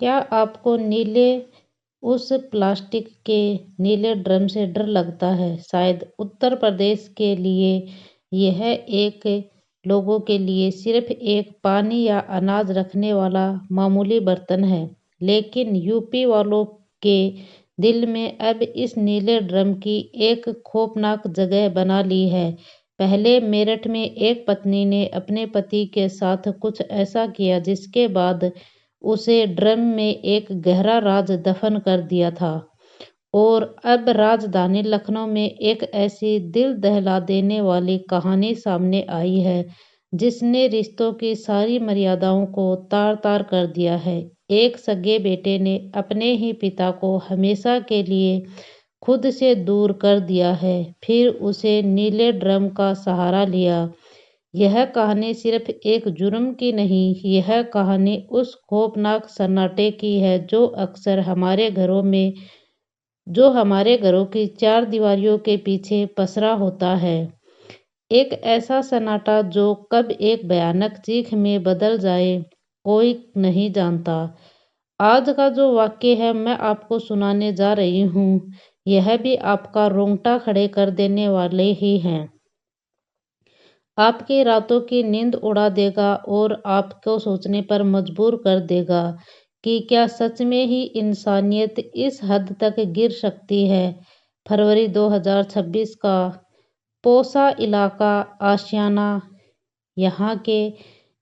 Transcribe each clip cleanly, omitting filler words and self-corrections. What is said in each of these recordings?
क्या आपको उस प्लास्टिक के नीले ड्रम से डर लगता है? शायद उत्तर प्रदेश के लिए यह एक लोगों के लिए सिर्फ एक पानी या अनाज रखने वाला मामूली बर्तन है, लेकिन यूपी वालों के दिल में अब इस नीले ड्रम की एक खौफनाक जगह बना ली है। पहले मेरठ में एक पत्नी ने अपने पति के साथ कुछ ऐसा किया जिसके बाद उसे ड्रम में एक गहरा राज दफन कर दिया था। और अब राजधानी लखनऊ में एक ऐसी दिल दहला देने वाली कहानी सामने आई है जिसने रिश्तों की सारी मर्यादाओं को तार तार कर दिया है। एक सगे बेटे ने अपने ही पिता को हमेशा के लिए खुद से दूर कर दिया है, फिर उसे नीले ड्रम का सहारा लिया। यह कहानी सिर्फ एक जुर्म की नहीं, यह कहानी उस खौफनाक सन्नाटे की है जो अक्सर हमारे घरों की चार दीवारियों के पीछे पसरा होता है। एक ऐसा सन्नाटा जो कब एक भयानक चीख में बदल जाए, कोई नहीं जानता। आज का जो वाक्य है मैं आपको सुनाने जा रही हूँ, यह भी आपका रोंगटा खड़े कर देने वाले ही हैं। आपकी रातों की नींद उड़ा देगा और आपको सोचने पर मजबूर कर देगा कि क्या सच में ही इंसानियत इस हद तक गिर सकती है। फरवरी 2026 का पोसा इलाका आशियाना, यहाँ के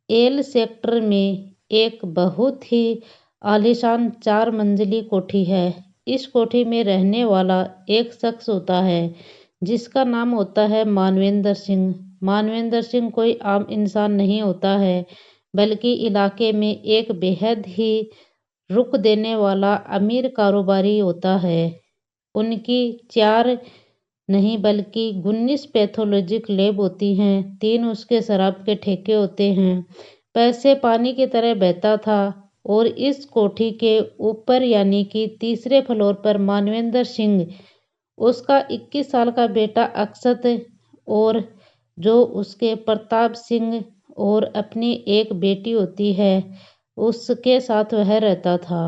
एल सेक्टर में एक बहुत ही आलीशान 4 मंजिली कोठी है। इस कोठी में रहने वाला एक शख्स होता है जिसका नाम होता है मानवेंद्र सिंह। मानवेंद्र सिंह कोई आम इंसान नहीं होता है, बल्कि इलाके में एक बेहद ही रुख देने वाला अमीर कारोबारी होता है। उनकी 4 नहीं बल्कि 19 पैथोलॉजिक लैब होती हैं, 3 उसके शराब के ठेके होते हैं। पैसे पानी की तरह बहता था और इस कोठी के ऊपर यानी कि तीसरे फ्लोर पर मानवेंद्र सिंह, उसका 21 साल का बेटा अक्षत और जो उसके प्रताप सिंह और अपनी एक बेटी होती है उसके साथ वह रहता था।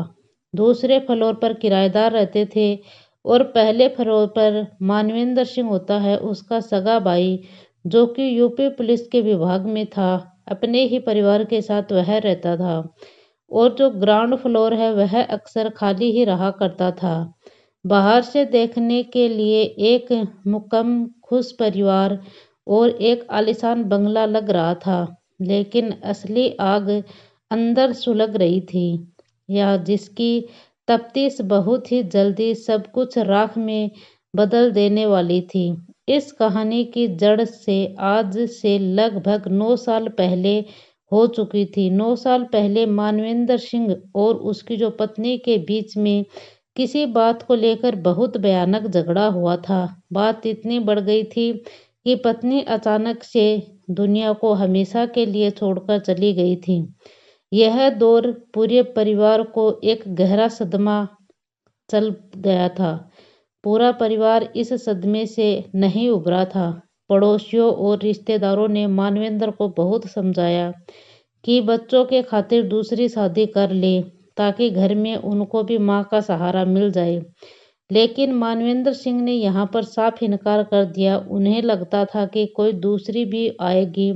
दूसरे फ्लोर पर किराएदार रहते थे और पहले फ्लोर पर मानवेंद्र सिंह होता है उसका सगा भाई जो कि यूपी पुलिस के विभाग में था। अपने ही परिवार के साथ वह रहता था और जो ग्राउंड फ्लोर है वह अक्सर खाली ही रहा करता था। बाहर से देखने के लिए एक मुकम खुश परिवार और एक आलीशान बंगला लग रहा था, लेकिन असली आग अंदर सुलग रही थी, या जिसकी तफ्तीश बहुत ही जल्दी सब कुछ राख में बदल देने वाली थी। इस कहानी की जड़ से आज से लगभग 9 साल पहले हो चुकी थी। 9 साल पहले मानवेंद्र सिंह और उसकी जो पत्नी के बीच में किसी बात को लेकर बहुत भयानक झगड़ा हुआ था। बात इतनी बढ़ गई थी कि पत्नी अचानक से दुनिया को हमेशा के लिए छोड़कर चली गई थी। यह दौर पूरे परिवार को एक गहरा सदमा चल गया था। पूरा परिवार इस सदमे से नहीं उभरा था। पड़ोसियों और रिश्तेदारों ने मानवेंद्र को बहुत समझाया कि बच्चों के खातिर दूसरी शादी कर ले ताकि घर में उनको भी माँ का सहारा मिल जाए, लेकिन मानवेंद्र सिंह ने यहाँ पर साफ इनकार कर दिया। उन्हें लगता था कि कोई दूसरी भी आएगी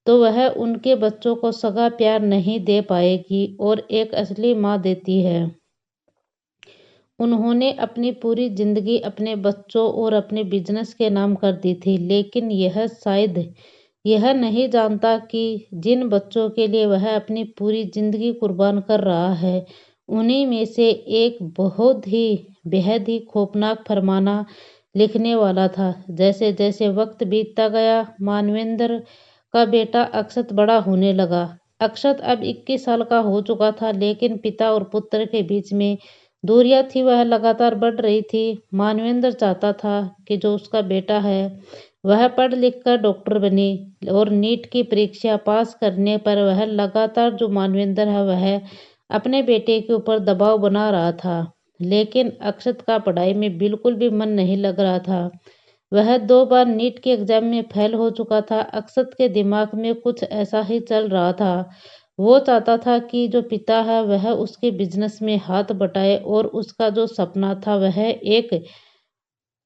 तो वह उनके बच्चों को सगा प्यार नहीं दे पाएगी और एक असली माँ देती है। उन्होंने अपनी पूरी जिंदगी अपने बच्चों और अपने बिजनेस के नाम कर दी थी, लेकिन यह शायद यह नहीं जानता कि जिन बच्चों के लिए वह अपनी पूरी जिंदगी कुर्बान कर रहा है, उन्हीं में से एक बहुत ही बेहद ही खौफनाक फरमाना लिखने वाला था। जैसे जैसे वक्त बीतता गया, मानवेंद्र का बेटा अक्षत बड़ा होने लगा। अक्षत अब 21 साल का हो चुका था, लेकिन पिता और पुत्र के बीच में दूरियां थी वह लगातार बढ़ रही थी। मानवेंद्र चाहता था कि जो उसका बेटा है वह पढ़ लिख कर डॉक्टर बने और नीट की परीक्षा पास करने पर वह लगातार जो मानवेंद्र है वह अपने बेटे के ऊपर दबाव बना रहा था, लेकिन अक्षत का पढ़ाई में बिल्कुल भी मन नहीं लग रहा था। वह 2 बार नीट के एग्जाम में फेल हो चुका था। अक्षत के दिमाग में कुछ ऐसा ही चल रहा था। वो चाहता था कि जो पिता है वह उसके बिजनेस में हाथ बटाए और उसका जो सपना था वह एक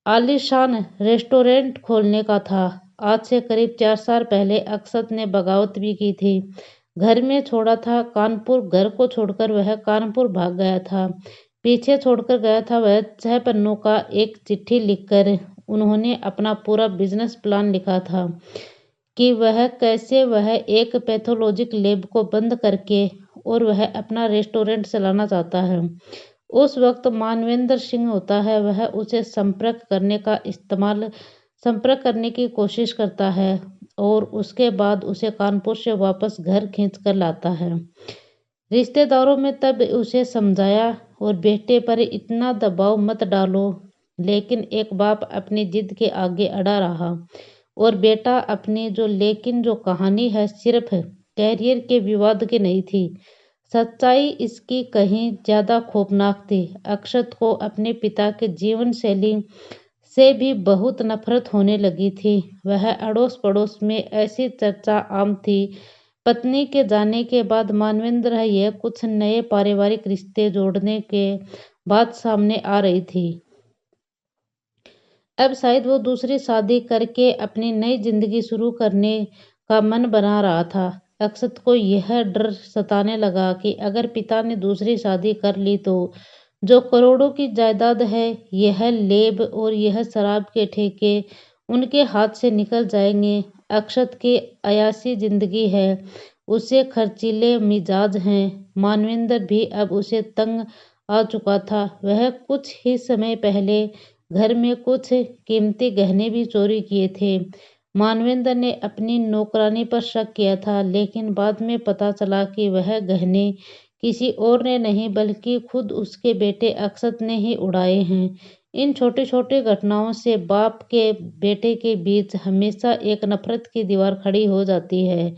आलीशान रेस्टोरेंट खोलने का था। आज से करीब 4 साल पहले अक्षत ने बगावत भी की थी। घर में छोड़ा था कानपुर, घर को छोड़कर वह कानपुर भाग गया था। पीछे छोड़कर गया था वह 6 पन्नों का एक चिट्ठी लिखकर। उन्होंने अपना पूरा बिजनेस प्लान लिखा था कि वह कैसे वह एक पैथोलॉजिक लैब को बंद करके और वह अपना रेस्टोरेंट चलाना चाहता है। उस वक्त मानवेंद्र सिंह होता है वह उसे संपर्क करने की कोशिश करता है और उसके बाद उसे कानपुर से वापस घर खींच कर लाता है। रिश्तेदारों में तब उसे समझाया और बेटे पर इतना दबाव मत डालो, लेकिन एक बाप अपनी जिद के आगे अड़ा रहा और बेटा अपनी जो कहानी है सिर्फ कैरियर के विवाद की नहीं थी। सच्चाई इसकी कहीं ज्यादा खौफनाक थी। अक्षत को अपने पिता के जीवन शैली से भी बहुत नफरत होने लगी थी। वह अड़ोस पड़ोस में ऐसी चर्चा आम थी। पत्नी के जाने के बाद मानवेंद्र यह कुछ नए पारिवारिक रिश्ते जोड़ने के बात सामने आ रही थी। अब शायद वो दूसरी शादी करके अपनी नई जिंदगी शुरू करने का मन बना रहा था। अक्षत को यह डर सताने लगा कि अगर पिता ने दूसरी शादी कर ली तो जो करोड़ों की जायदाद है, यह लेब और यह शराब के ठेके उनके हाथ से निकल जाएंगे। अक्षत की अयासी जिंदगी है, उसे खर्चीले मिजाज हैं। मानवेंद्र भी अब उसे तंग आ चुका था। वह कुछ ही समय पहले घर में कुछ कीमती गहने भी चोरी किए थे। मानवेंद्र ने अपनी नौकरानी पर शक किया था, लेकिन बाद में पता चला कि वह गहने किसी और ने नहीं बल्कि खुद उसके बेटे अक्षत ने ही उड़ाए हैं। इन छोटी छोटी घटनाओं से बाप के बेटे के बीच हमेशा एक नफरत की दीवार खड़ी हो जाती है,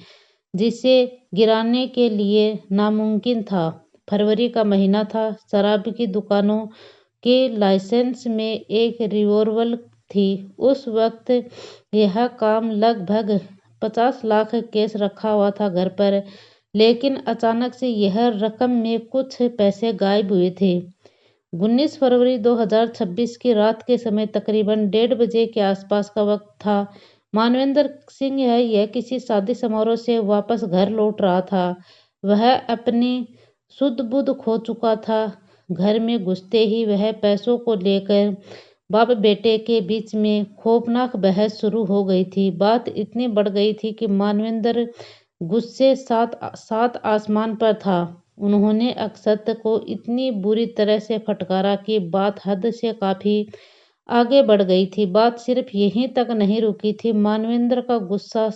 जिसे गिराने के लिए नामुमकिन था। फरवरी का महीना था। शराब की दुकानों के लाइसेंस में एक रिवॉल्वर थी। उस वक्त यह काम लगभग 50 लाख केस रखा हुआ था घर पर, लेकिन अचानक से यह रकम में कुछ पैसे गायब हुए थे। 19 फरवरी 2026 की रात के समय तकरीबन 1:30 के आसपास का वक्त था। मानवेंद्र सिंह यह किसी शादी समारोह से वापस घर लौट रहा था। वह अपनी सुध बुध खो चुका था। घर में घुसते ही वह पैसों को लेकर बाप बेटे के बीच में खौफनाक बहस शुरू हो गई थी। बात इतनी बढ़ गई थी कि मानवेंद्र गुस्से सात आसमान पर था। उन्होंने अक्षत को इतनी बुरी तरह से फटकारा कि बात हद से काफी आगे बढ़ गई थी। बात सिर्फ यहीं तक नहीं रुकी थी। मानवेंद्र का गुस्सा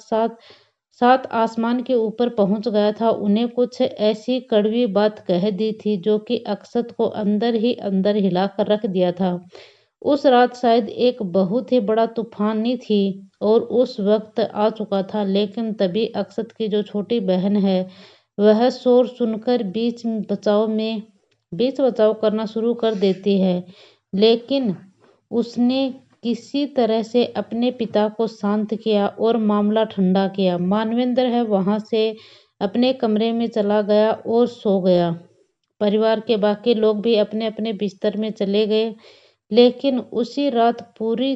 सात आसमान के ऊपर पहुंच गया था। उन्हें कुछ ऐसी कड़वी बात कह दी थी जो कि अक्षत को अंदर ही अंदर हिलाकर रख दिया था। उस रात शायद एक बहुत ही बड़ा तूफान नहीं थी और उस वक्त आ चुका था, लेकिन तभी अक्षत की जो छोटी बहन है वह शोर सुनकर बीच बचाव करना शुरू कर देती है, लेकिन उसने किसी तरह से अपने पिता को शांत किया और मामला ठंडा किया। मानवेंद्र है वहां से अपने कमरे में चला गया और सो गया। परिवार के बाकी लोग भी अपने अपने बिस्तर में चले गए, लेकिन उसी रात पूरी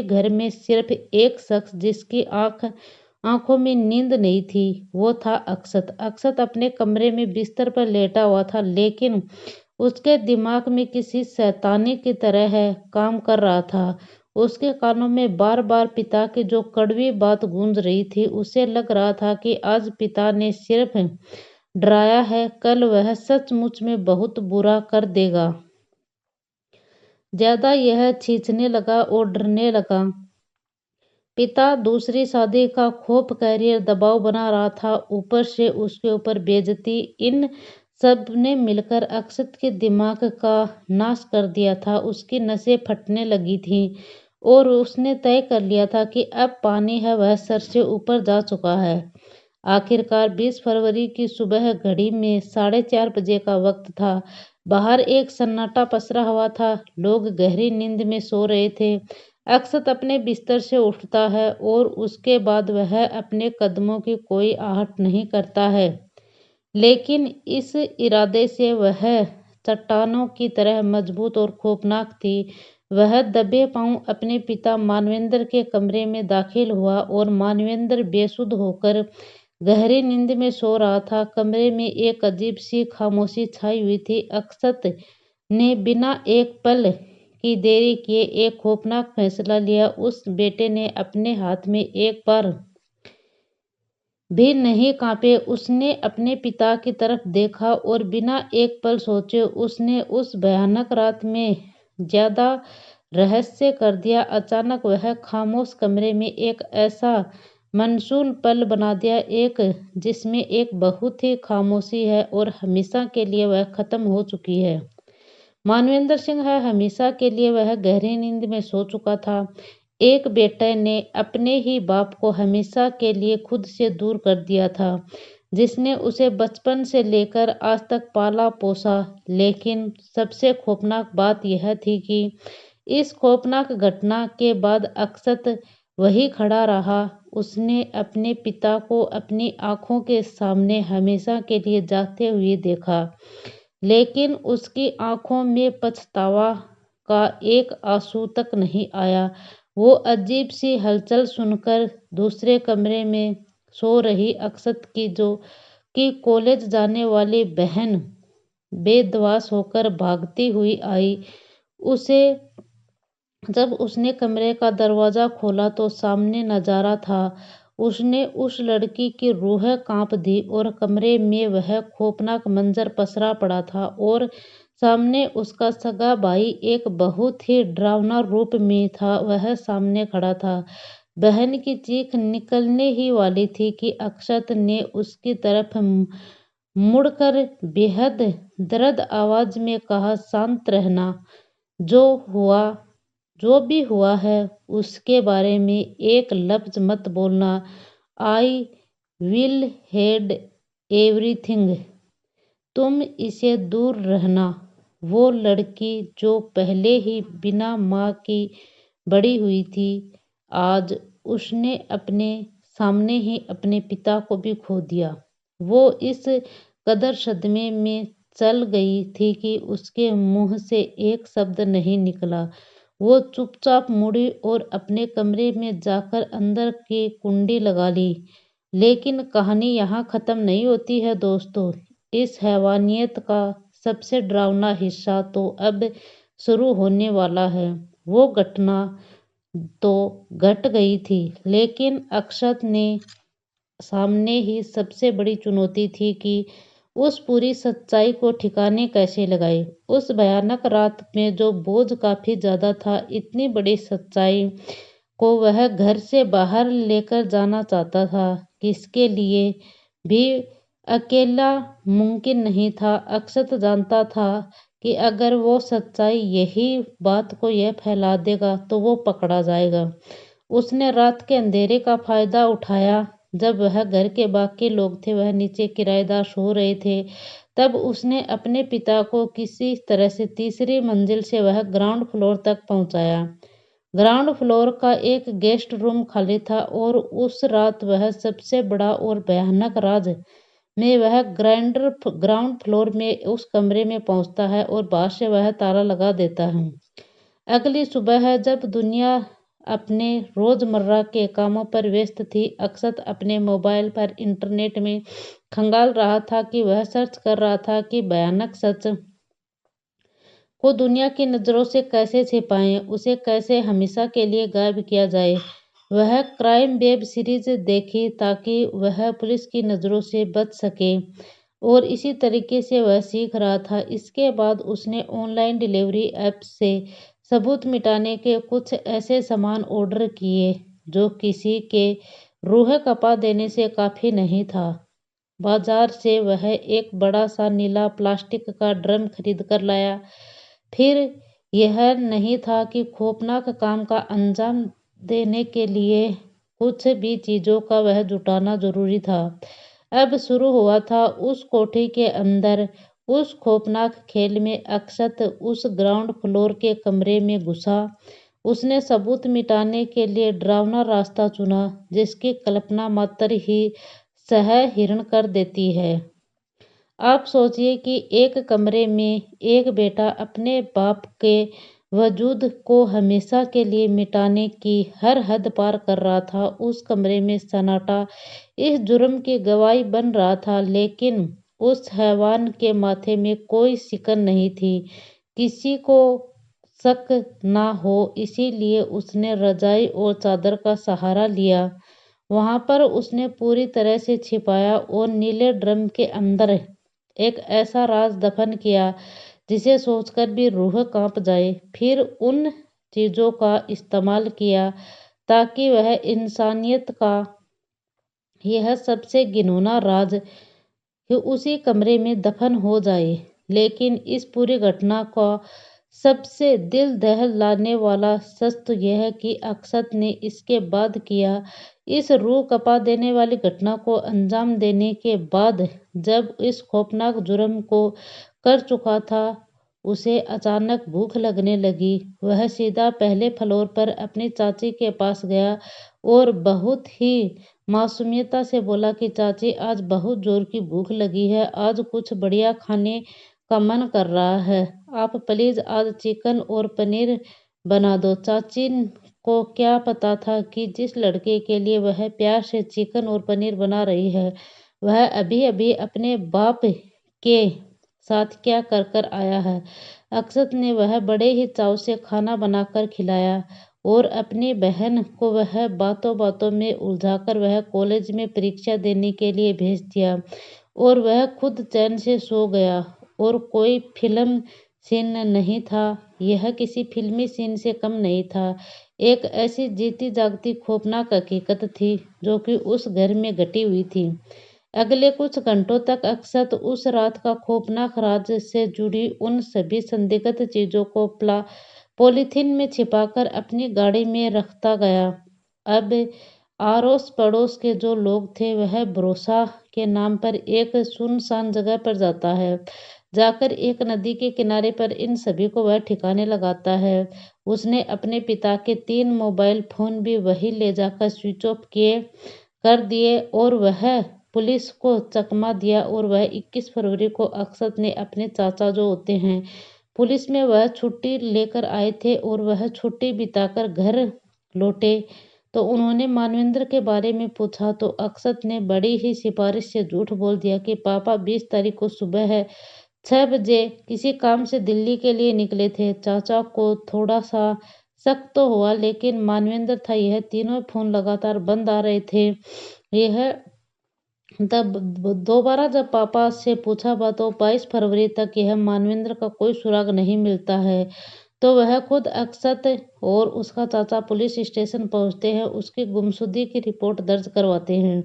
घर में सिर्फ एक शख्स जिसकी आंखों में नींद नहीं थी, वो था अक्षत। अक्षत अपने कमरे में बिस्तर पर लेटा हुआ था, लेकिन उसके दिमाग में किसी शैतानी की तरह काम कर रहा था। उसके कानों में बार बार पिता की जो कड़वी बात गूंज रही थी। उसे लग रहा था कि आज पिता ने सिर्फ डराया है, कल वह सचमुच में बहुत बुरा कर देगा। ज्यादा यह खींचने लगा और डरने लगा। पिता दूसरी शादी का खौफ, कैरियर दबाव बना रहा था, ऊपर से उसके ऊपर बेइज्जती, इन सब ने मिलकर अक्षत के दिमाग का नाश कर दिया था। उसकी नसें फटने लगी थी और उसने तय कर लिया था कि अब पानी है वह सर से ऊपर जा चुका है। आखिरकार 20 फरवरी की सुबह घड़ी में 4:30 बजे का वक्त था। बाहर एक सन्नाटा पसरा हुआ था। लोग गहरी नींद में सो रहे थे। अक्षत अपने बिस्तर से उठता है और उसके बाद वह अपने कदमों की कोई आहट नहीं करता है, लेकिन इस इरादे से वह चट्टानों की तरह मजबूत और खौफनाक थी। वह दबे पांव अपने पिता मानवेंद्र के कमरे में दाखिल हुआ और मानवेंद्र बेसुध होकर गहरी नींद में सो रहा था। कमरे में एक अजीब सी खामोशी छाई हुई थी। अक्षत ने बिना एक पल की देरी किए एक खौफनाक फैसला लिया। उस बेटे ने अपने हाथ में एक बार भी नहीं कांपे। उसने अपने पिता की तरफ देखा और बिना एक पल सोचे उसने उस भयानक रात में ज्यादा रहस्य कर दिया। अचानक वह खामोश कमरे में एक ऐसा मनसून पल बना दिया, एक जिसमें एक बहुत ही खामोशी है और हमेशा के लिए वह खत्म हो चुकी है। मानवेंद्र सिंह है, हमेशा के लिए वह गहरी नींद में सो चुका था। एक बेटे ने अपने ही बाप को हमेशा के लिए खुद से दूर कर दिया था, जिसने उसे बचपन से लेकर आज तक पाला पोसा। लेकिन सबसे खौफनाक बात यह थी कि इस खौफनाक घटना के बाद अक्षत वही खड़ा रहा। उसने अपने पिता को अपनी आंखों के सामने हमेशा के लिए जाते हुए देखा, लेकिन उसकी आंखों में पछतावा का एक आंसू तक नहीं आया। वो अजीब सी हलचल सुनकर दूसरे कमरे में सो रही अक्षत की जो कि कॉलेज जाने वाली बहन बेदवास होकर भागती हुई आई। उसे जब उसने कमरे का दरवाजा खोला तो सामने नजारा था। उसने उस लड़की की रूह कांप दी और कमरे में वह खौफनाक मंजर पसरा पड़ा था और सामने उसका सगा भाई एक बहुत ही डरावना रूप में था। वह सामने खड़ा था। बहन की चीख निकलने ही वाली थी कि अक्षत ने उसकी तरफ मुड़कर बेहद दर्द आवाज में कहा, शांत रहना। जो भी हुआ है उसके बारे में एक लफ्ज मत बोलना। I will head everything. तुम इसे दूर रहना। वो लड़की जो पहले ही बिना माँ की बड़ी हुई थी, आज उसने अपने सामने ही अपने पिता को भी खो दिया। वो इस कदर सदमे में चल गई थी कि उसके मुंह से एक शब्द नहीं निकला। वो चुपचाप मुड़ी और अपने कमरे में जाकर अंदर की कुंडी लगा ली। लेकिन कहानी यहाँ खत्म नहीं होती है दोस्तों। इस हैवानियत का सबसे डरावना हिस्सा तो अब शुरू होने वाला है। वो घटना तो घट गई थी, लेकिन अक्षत ने सामने ही सबसे बड़ी चुनौती थी कि उस पूरी सच्चाई को ठिकाने कैसे लगाए। उस भयानक रात में जो बोझ काफी ज्यादा था, इतनी बड़ी सच्चाई को वह घर से बाहर लेकर जाना चाहता था, किसके लिए भी अकेला मुमकिन नहीं था। अक्षत जानता था कि अगर वो सच्चाई यही बात को यह फैला देगा तो वो पकड़ा जाएगा। उसने रात के अंधेरे का फायदा उठाया। जब वह घर के बाकी लोग थे, वह नीचे किराएदार सो रहे थे, तब उसने अपने पिता को किसी तरह से तीसरी मंजिल से वह ग्राउंड फ्लोर तक पहुंचाया। ग्राउंड फ्लोर का एक गेस्ट रूम खाली था और उस रात वह सबसे बड़ा और भयानक राज में वह ग्राउंड फ्लोर में उस कमरे में पहुंचता है और बाहर से वह ताला लगा देता है। अगली सुबह है, जब दुनिया अपने रोजमर्रा के कामों पर व्यस्त थी, अक्षत अपने मोबाइल पर इंटरनेट में खंगाल रहा था कि वह सर्च कर रहा था कि भयानक सच को दुनिया की नजरों से कैसे छिपाएं, उसे कैसे हमेशा के लिए गायब किया जाए। वह क्राइम वेब सीरीज देखी ताकि वह पुलिस की नजरों से बच सके और इसी तरीके से वह सीख रहा था। इसके बाद उसने ऑनलाइन डिलीवरी ऐप से सबूत मिटाने के कुछ ऐसे सामान ऑर्डर किए जो किसी के रूह कपा देने से काफी नहीं था। बाजार से वह एक बड़ा सा नीला प्लास्टिक का ड्रम खरीद कर लाया। फिर यह नहीं था कि खौफनाक काम का अंजाम देने के लिए कुछ भी चीजों का वह जुटाना जरूरी था। अब शुरू हुआ था उस कोठरी के अंदर उस खौफनाक खेल में। अक्षत उस ग्राउंड फ्लोर के कमरे में घुसा उसने सबूत मिटाने के लिए डरावना रास्ता चुना, जिसकी कल्पना मात्र ही सहहीन कर देती है। आप सोचिए कि एक कमरे में एक बेटा अपने बाप के वजूद को हमेशा के लिए मिटाने की हर हद पार कर रहा था। उस कमरे में सन्नाटा इस जुर्म की गवाही बन रहा था, लेकिन उस हैवान के माथे में कोई शिकन नहीं थी। किसी को शक ना हो, इसीलिए उसने रजाई और चादर का सहारा लिया। वहां पर उसने पूरी तरह से छिपाया और नीले ड्रम के अंदर एक ऐसा राज दफन किया जिसे सोचकर भी रूह कांप जाए। फिर उन चीजों का इस्तेमाल किया ताकि वह इंसानियत का यह सबसे घिनौना राज कि उसी कमरे में दफन हो जाए। लेकिन इस पूरी घटना का सबसे दिल दहलाने वाला सच तो यह है कि अक्षत ने इसके बाद किया। इस रूह कपा देने वाली घटना को अंजाम देने के बाद जब इस खौफनाक जुर्म को कर चुका था, उसे अचानक भूख लगने लगी। वह सीधा पहले फ्लोर पर अपनी चाची के पास गया और बहुत ही मासूमियता से बोला कि चाची, आज बहुत जोर की भूख लगी है, आज कुछ बढ़िया खाने का मन कर रहा है, आप प्लीज आज चिकन और पनीर बना दो। चाची को क्या पता था कि जिस लड़के के लिए वह प्यार से चिकन और पनीर बना रही है, वह अभी अभी अपने बाप के साथ क्या कर कर आया है। अक्षत ने वह बड़े ही चाव से खाना बनाकर खिलाया और अपनी बहन को वह बातों बातों में उलझाकर वह कॉलेज में परीक्षा देने के लिए भेज दिया और वह खुद चैन से सो गया। और कोई फिल्म सीन नहीं था, यह किसी फिल्मी सीन से कम नहीं था। एक ऐसी जीती जागती खौफनाक हकीकत थी जो कि उस घर में घटी हुई थी। अगले कुछ घंटों तक अक्षत उस रात का खौफनाक राज से जुड़ी उन सभी संदिग्ध चीजों को पॉलीथीन में छिपाकर अपनी गाड़ी में रखता गया। अब आड़ोस पड़ोस के जो लोग थे, वह भरोसा के नाम पर एक सुनसान जगह पर जाता है, जाकर एक नदी के किनारे पर इन सभी को वह ठिकाने लगाता है। उसने अपने पिता के 3 मोबाइल फोन भी वही ले जाकर स्विच ऑफ कर दिए और वह पुलिस को चकमा दिया। और वह 21 फरवरी को अक्षत ने अपने चाचा जो होते हैं पुलिस में, वह छुट्टी लेकर आए थे और वह छुट्टी बिताकर घर लौटे तो उन्होंने मानवेंद्र के बारे में पूछा तो अक्षत ने बड़ी ही सिफारिश से झूठ बोल दिया कि पापा 20 तारीख को सुबह 6 बजे किसी काम से दिल्ली के लिए निकले थे। चाचा को थोड़ा सा शक तो हुआ, लेकिन मानवेंद्र था, यह तीनों फोन लगातार बंद आ रहे थे। यह तब दोबारा जब पापा से पूछा तो 22 फरवरी तक यह मानवेंद्र का कोई सुराग नहीं मिलता है। तो वह खुद अक्षत और उसका चाचा पुलिस स्टेशन पहुंचते हैं, उसकी गुमशुदगी की रिपोर्ट दर्ज करवाते हैं।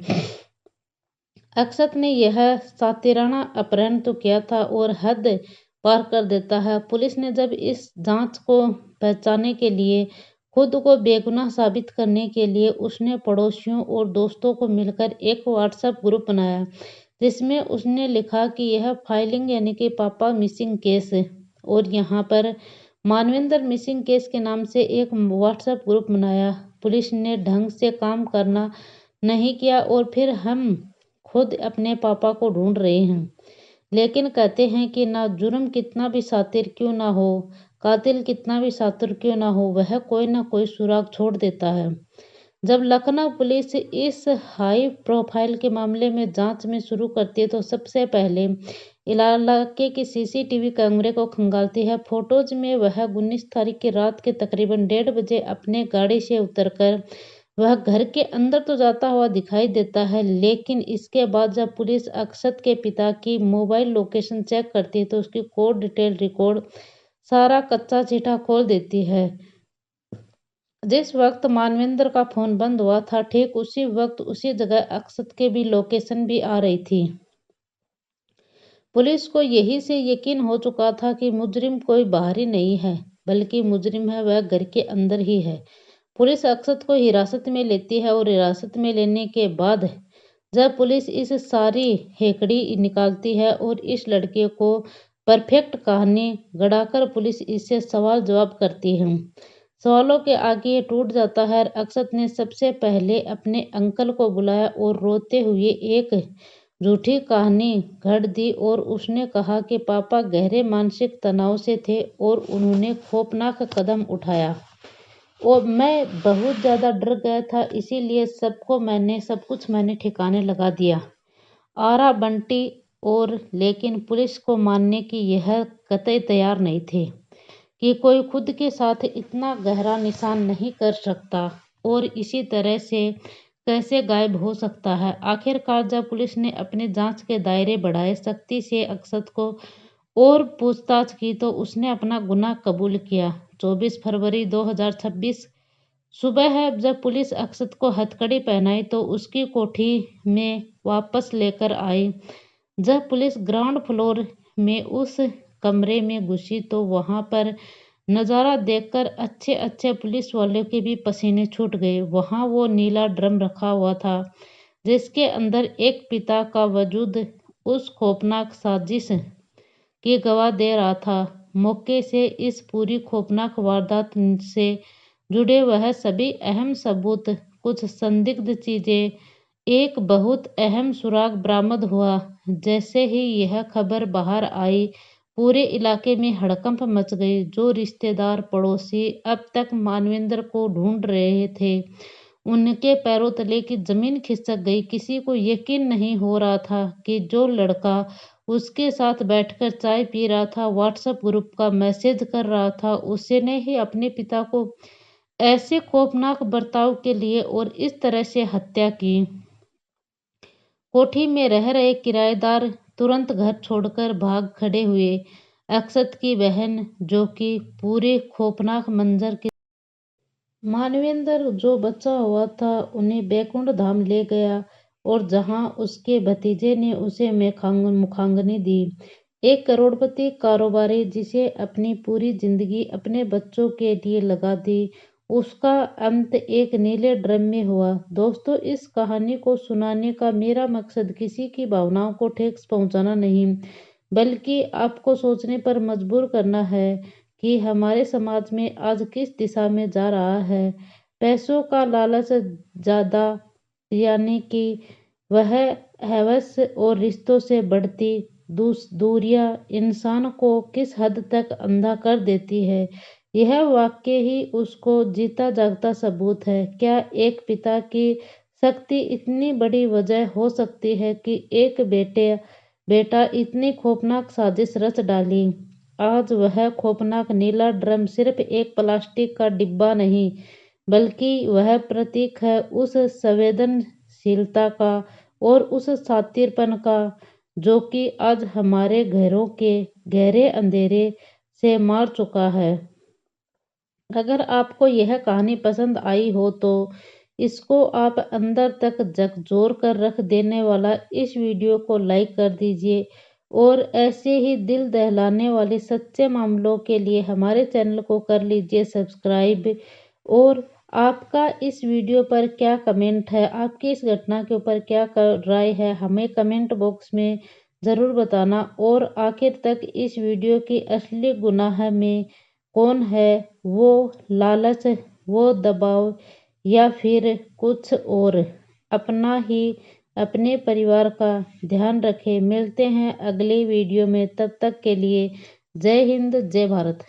अक्षत ने यह सातिराना अपहरण तो किया था और हद पार कर देता है। पुलिस ने जब इस जांच को पहचानने के लिए खुद को बेगुनाह साबित करने के लिए उसने पड़ोसियों और दोस्तों को मिलकर एक व्हाट्सएप ग्रुप बनाया, जिसमें उसने लिखा कि यह फाइलिंग यानी कि पापा मिसिंग केस, और यहाँ पर मानवेंद्र मिसिंग केस के नाम से एक व्हाट्सएप ग्रुप बनाया। पुलिस ने ढंग से काम करना नहीं किया और फिर हम खुद अपने पापा को ढूंढ रहे हैं। लेकिन कहते हैं कि ना जुर्म कितना भी शातिर क्यों ना हो, कातिल कितना भी शातिर क्यों ना हो, वह कोई ना कोई सुराग छोड़ देता है। जब लखनऊ पुलिस इस हाई प्रोफाइल के मामले में जांच में शुरू करती है तो सबसे पहले इलाके के सीसीटीवी कैमरे को खंगालती है। फोटोज में वह 19 तारीख की रात के तकरीबन 1:30 बजे अपने गाड़ी से उतरकर वह घर के अंदर तो जाता हुआ दिखाई देता है, लेकिन इसके बाद जब पुलिस अक्षत के पिता की मोबाइल लोकेशन चेक करती है तो उसकी कॉल डिटेल रिकॉर्ड सारा कच्चा चिट्ठा खोल देती है। जिस वक्त मानवेंद्र का फोन बंद हुआ था, ठीक उसी वक्त उसी जगह अक्षत के भी लोकेशन भी आ रही थी। पुलिस को यही से यकीन हो चुका था कि मुजरिम कोई बाहरी नहीं है, बल्कि मुजरिम है वह घर के अंदर ही है। पुलिस अक्षत को हिरासत में लेती है और हिरासत में लेने के बाद जब पुलिस इस सारी हेकड़ी निकालती है और इस लड़के को परफेक्ट कहानी गढ़ाकर पुलिस इससे सवाल जवाब करती है। सवालों के आगे ये टूट जाता है। अक्षत ने सबसे पहले अपने अंकल को बुलाया और रोते हुए एक झूठी कहानी गढ़ दी और उसने कहा कि पापा गहरे मानसिक तनाव से थे और उन्होंने खौफनाक कदम उठाया और मैं बहुत ज़्यादा डर गया था, इसीलिए सब कुछ मैंने ठिकाने लगा दिया। आरा, बंटी और लेकिन पुलिस को मानने की यह कतई तैयार नहीं थे कि कोई खुद के साथ इतना गहरा निशान नहीं कर सकता और इसी तरह से कैसे गायब हो सकता है। आखिरकार जब पुलिस ने अपने जांच के दायरे बढ़ाए, सख्ती से अक्षत को और पूछताछ की तो उसने अपना गुनाह कबूल किया। 24 फरवरी 2026 सुबह है जब पुलिस अक्षत को हथकड़ी पहनाई तो उसकी कोठी में वापस लेकर आई। जब पुलिस ग्राउंड फ्लोर में उस कमरे में घुसी तो वहां पर नजारा देखकर अच्छे अच्छे पुलिस वालों के भी पसीने छूट गए। वहां वो नीला ड्रम रखा हुआ था जिसके अंदर एक पिता का वजूद उस खौफनाक साजिश की गवाह दे रहा था। मौके से इस पूरी खौफनाक वारदात से जुड़े वह सभी अहम सबूत, कुछ संदिग्ध चीजें, एक बहुत अहम सुराग बरामद हुआ। जैसे ही यह खबर बाहर आई पूरे इलाके में हड़कंप मच गई। जो रिश्तेदार पड़ोसी अब तक मानवेंद्र को ढूंढ रहे थे उनके पैरों तले की जमीन खिसक गई। किसी को यकीन नहीं हो रहा था कि जो लड़का उसके साथ बैठकर चाय पी रहा था, व्हाट्सएप ग्रुप का मैसेज कर रहा था, उसने ही अपने पिता को ऐसे खौफनाक बर्ताव के लिए और इस तरह से हत्या की। कोठी में रह रहे किराएदार तुरंत घर छोड़कर भाग खड़े हुए। अक्षत की बहन जो कि पूरे खौफनाक मंजर के मानवेंद्र जो बचा हुआ था उन्हें बैकुंठ धाम ले गया और जहां उसके भतीजे ने उसे मुखाग्नि दी। एक करोड़पति कारोबारी जिसे अपनी पूरी जिंदगी अपने बच्चों के लिए लगा दी, उसका अंत एक नीले ड्रम में हुआ। दोस्तों, इस कहानी को सुनाने का मेरा मकसद किसी की भावनाओं को ठेस पहुंचाना नहीं, बल्कि आपको सोचने पर मजबूर करना है कि हमारे समाज में आज किस दिशा में जा रहा है। पैसों का लालच ज्यादा, यानी कि वह हवस और रिश्तों से बढ़ती दूरियां इंसान को किस हद तक अंधा कर देती है, यह वाक्य ही उसको जीता जागता सबूत है। क्या एक पिता की शक्ति इतनी बड़ी वजह हो सकती है कि एक बेटा इतनी खौफनाक साजिश रच डाली। आज वह खौफनाक नीला ड्रम सिर्फ एक प्लास्टिक का डिब्बा नहीं, बल्कि वह प्रतीक है उस संवेदनशीलता का और उस सातिरपन का जो कि आज हमारे घरों के गहरे अंधेरे से मार चुका है। अगर आपको यह कहानी पसंद आई हो तो इसको आप अंदर तक झकझोर कर रख देने वाला इस वीडियो को लाइक कर दीजिए और ऐसे ही दिल दहलाने वाले सच्चे मामलों के लिए हमारे चैनल को कर लीजिए सब्सक्राइब। और आपका इस वीडियो पर क्या कमेंट है, आपकी इस घटना के ऊपर क्या राय है, हमें कमेंट बॉक्स में ज़रूर बताना। और आखिर तक इस वीडियो की असली गुनाह में कौन है, वो लालच, वो दबाव या फिर कुछ और। अपना ही अपने परिवार का ध्यान रखें। मिलते हैं अगले वीडियो में, तब तक के लिए जय हिंद, जय भारत।